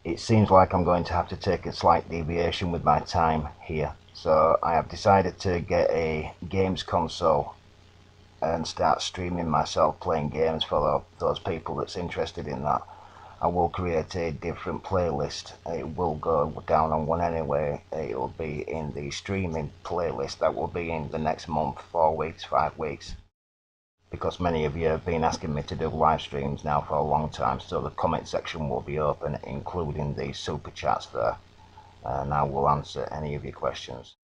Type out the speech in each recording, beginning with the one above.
it seems like I'm going to have to take a slight deviation with my time here. So I have decided to get a games console and start streaming myself playing games for those people that's interested in that. I will create a different playlist. It will go down on one anyway. It will be in the streaming playlist that will be in the next month, 4 weeks, 5 weeks. Because many of you have been asking me to do live streams now for a long time, so the comment section will be open, including the super chats there, and I will answer any of your questions.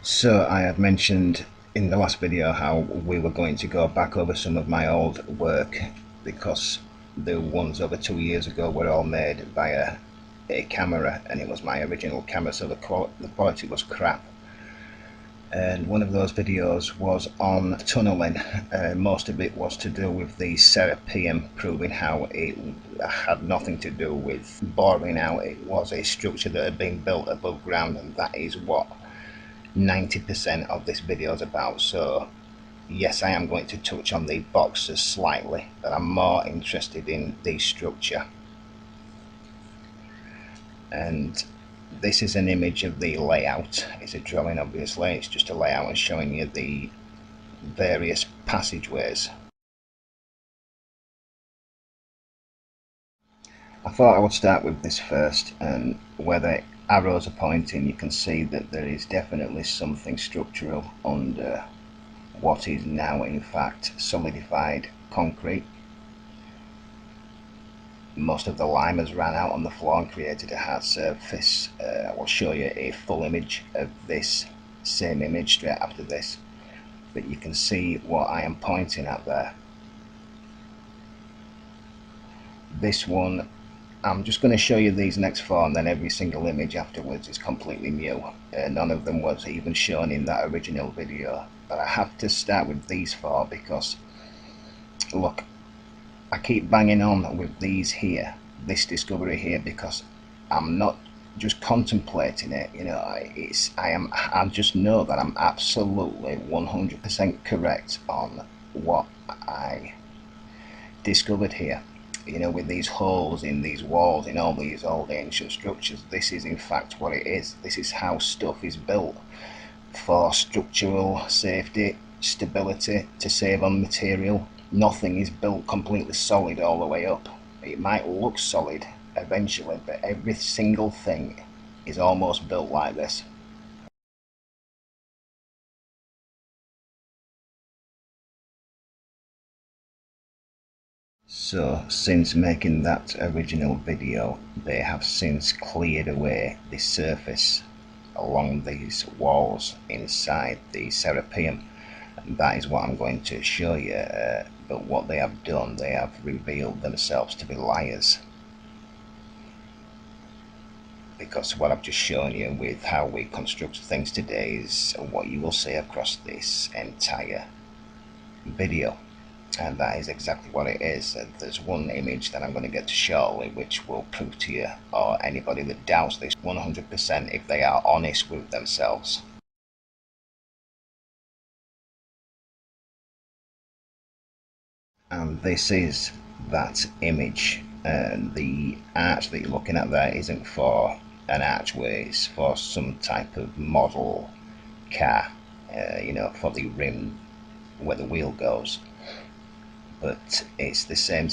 So I had mentioned in the last video how we were going to go back over some of my old work, because the ones over 2 years ago were all made via a camera, and it was my original camera, so the quality was crap. And one of those videos was on tunneling. Most of it was to do with the Serapeum, proving how it had nothing to do with boring out. It was a structure that had been built above ground, and that is what 90% of this video is about. So yes, I am going to touch on the boxes slightly, but I'm more interested in the structure. And this is an image of the layout. It's a drawing, obviously. It's just a layout and showing you the various passageways. I thought I would start with this first, and where the arrows are pointing, you can see that there is definitely something structural under what is now in fact solidified concrete. Most of the lime has ran out on the floor and created a hard surface. I will show you a full image of this same image straight after this, but you can see what I am pointing at there. This one, I'm just going to show you these next four, and then every single image afterwards is completely new. None of them was even shown in that original video, but I have to start with these four because look, I keep banging on with these here, this discovery here, because I'm not just contemplating it, you know. I just know that I'm absolutely 100% correct on what I discovered here. You know, with these holes in these walls, in all these old ancient structures, this is in fact what it is. This is how stuff is built, for structural safety, stability, to save on material. Nothing is built completely solid all the way up. It might look solid eventually, but every single thing is almost built like this. So since making that original video, they have since cleared away the surface along these walls inside the Serapeum. And that is what I'm going to show you. But what they have done, they have revealed themselves to be liars. Because what I've just shown you with how we construct things today is what you will see across this entire video. And that is exactly what it is. There's one image that I'm going to get to shortly which will prove to you, or anybody that doubts this, 100% if they are honest with themselves. And this is that image. And the arch that you're looking at there isn't for an archway, it's for some type of model car, you know, for the rim where the wheel goes. But it's the same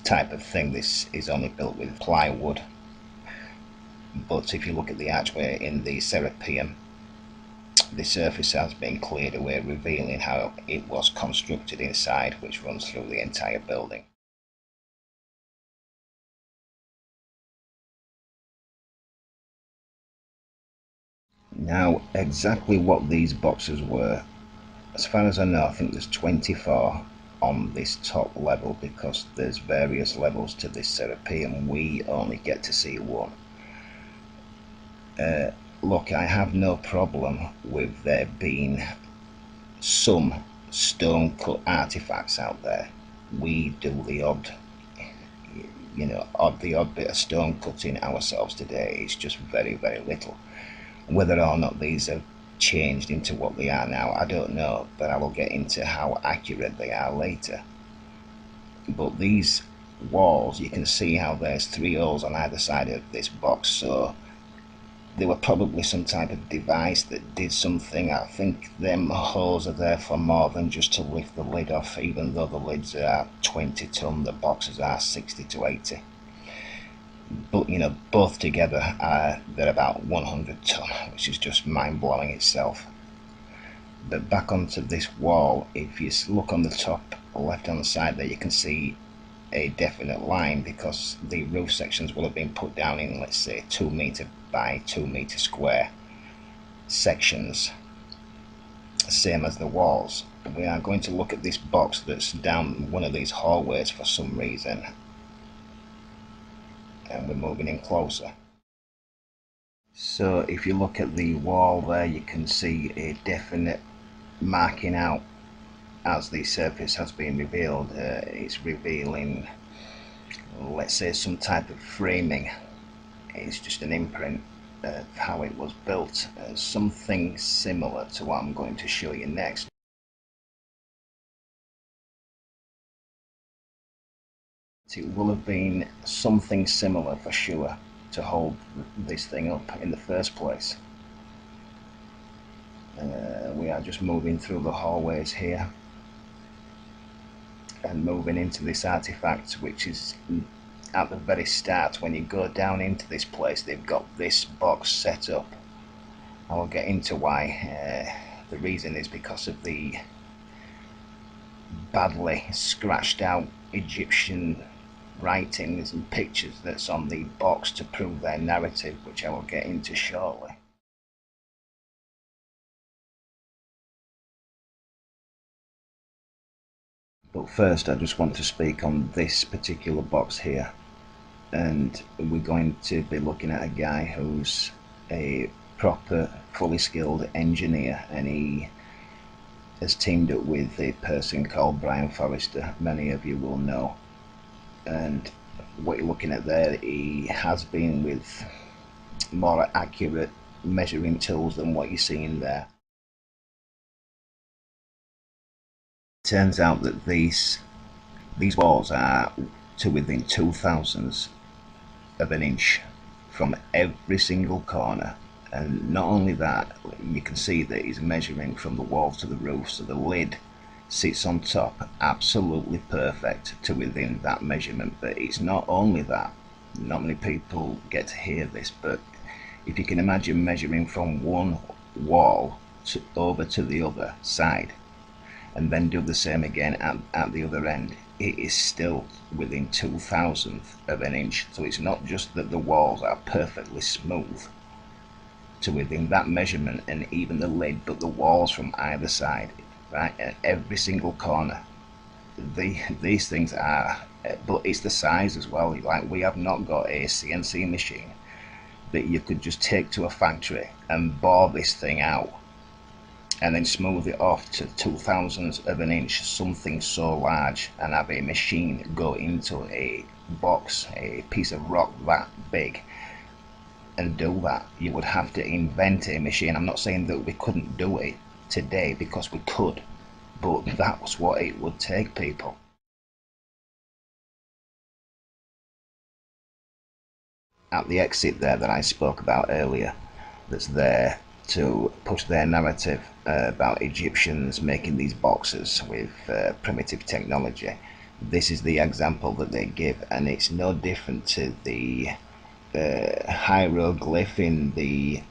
type of thing. This is only built with plywood. But if you look at the archway in the Serapeum, the surface has been cleared away, revealing how it was constructed inside, which runs through the entire building. Now, exactly what these boxes were, as far as I know, I think there's 24 on this top level, because there's various levels to this Serapeum. We only get to see one. Look, I have no problem with there being some stone cut artifacts out there. We do the odd, the odd bit of stone cutting ourselves today. It's just very, very little. Whether or not these have changed into what they are now, I don't know, but I will get into how accurate they are later. But these walls, you can see how there's 3 holes on either side of this box, so they were probably some type of device that did something. I think them holes are there for more than just to lift the lid off, even though the lids are 20 ton, the boxes are 60 to 80. But both together they're about 100 ton, which is just mind-blowing itself. But back onto this wall, if you look on the top left hand side there, you can see a definite line, because the roof sections will have been put down in, let's say, 2 meter by 2 meter square sections, same as the walls. We are going to look at this box that's down one of these hallways for some reason, and we're moving in closer. So if you look at the wall there, you can see a definite marking out as the surface has been revealed. It's revealing, let's say, some type of framing. It's just an imprint of how it was built. Something similar to what I'm going to show you next. It will have been something similar for sure to hold this thing up in the first place. We are just moving through the hallways here and moving into this artifact, which is at the very start. When you go down into this place, they've got this box set up. I will get into why. The reason is because of the badly scratched out Egyptian writings and pictures that's on the box to prove their narrative, which I will get into shortly. But first, I just want to speak on this particular box here, and we're going to be looking at a guy who's a proper, fully skilled engineer, and he has teamed up with a person called Brian Forrester. Many of you will know. And what you're looking at there, he has been with more accurate measuring tools than what you're seeing there. Turns out that these walls are to within 2/1000 of an inch from every single corner. And not only that, you can see that he's measuring from the wall to the roof, so the lid sits on top absolutely perfect to within that measurement. But it's not only that, not many people get to hear this, but if you can imagine measuring from one wall over to the other side, and then do the same again at the other end, it is still within 2/1000 of an inch. So it's not just that the walls are perfectly smooth to within that measurement, and even the lid, but the walls from either side, right, at every single corner. These things are, but it's the size as well. Like, we have not got a CNC machine that you could just take to a factory and bore this thing out and then smooth it off to 2/1000 of an inch, something so large, and have a machine go into a box, a piece of rock that big, and do that. You would have to invent a machine. I'm not saying that we couldn't do it today, because we could, but that was what it would take, people. At the exit there that I spoke about earlier, that's there to push their narrative about Egyptians making these boxes with primitive technology. This is the example that they give, and it's no different to the hieroglyph in the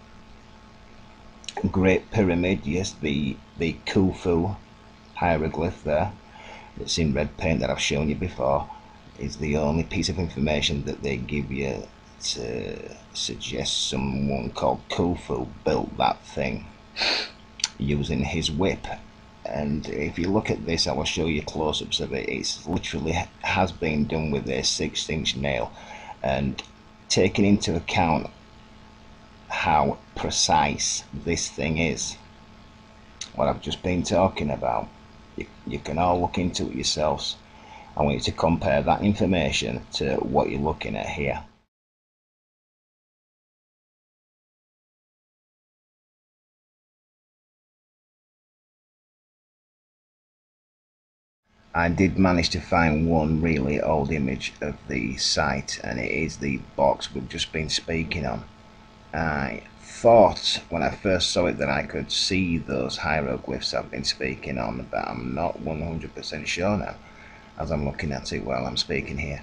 Great Pyramid. Yes, the Khufu hieroglyph there, that's in red paint, that I've shown you before, is the only piece of information that they give you suggests someone called Khufu built that thing using his whip. And if you look at this, I will show you close-ups of it. It's literally has been done with a 6-inch nail, and taking into account how precise this thing is, what I've just been talking about, you can all look into it yourselves. I want you to compare that information to what you're looking at here. I did manage to find one really old image of the site, and it is the box we've just been speaking on. I thought when I first saw it that I could see those hieroglyphs I've been speaking on, but I'm not 100% sure now as I'm looking at it while I'm speaking here.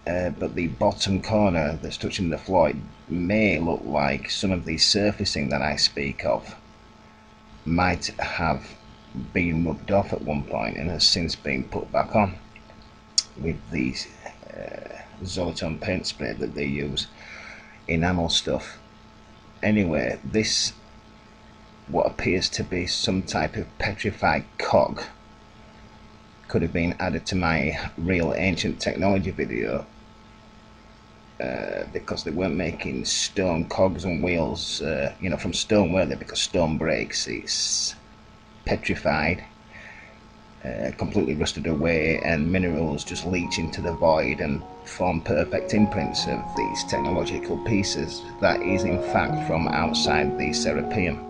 But the bottom corner that's touching the floor, it may look like some of the surfacing that I speak of might have been rubbed off at one point and has since been put back on with the Zolotone paint spray that they use, enamel stuff. Anyway, this, what appears to be some type of petrified cog, could have been added to my real ancient technology video, because they weren't making stone cogs and wheels, from stone, were they? Because stone breaks. It's petrified, completely rusted away, and minerals just leach into the void and form perfect imprints of these technological pieces that is in fact from outside the Serapeum.